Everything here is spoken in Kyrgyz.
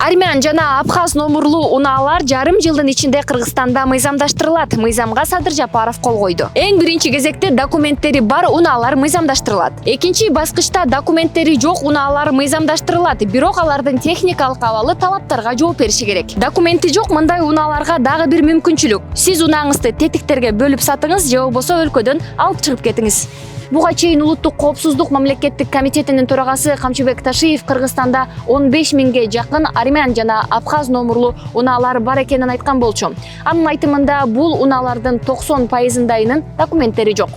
Армян жана абхаз номурлуу унаалар жарым жылдын ичинде Кыргызстанда мыйзамдаштырылат. Мыйзамга Садыр Жапаров кол койду. Эң биринчи кезекте документтери бар унаалар мыйзамдаштырылат. Экинчи баскычта документтери жок унаалар мыйзамдаштырылат, бирок алардын техникалык абалы талаптарга жооп бериши керек. Документи жок мындай унааларга дагы бир мүмкүнчүлүк. Сиз унааңызды тетиктерге бөлүп сатыңыз же болбосо өлкөдөн алып чыгып кетиңиз. Буга чейин Улуттук коопсуздук мамлекеттик комитетинин төрагасы Камчыбек Ташиев Кыргызстанда 15 миңге жакын армян жана абхаз номурлуу унаалар бар экенин айткан болчу. Анын айтымында бул унаалардын 90%-ынын документтери жок.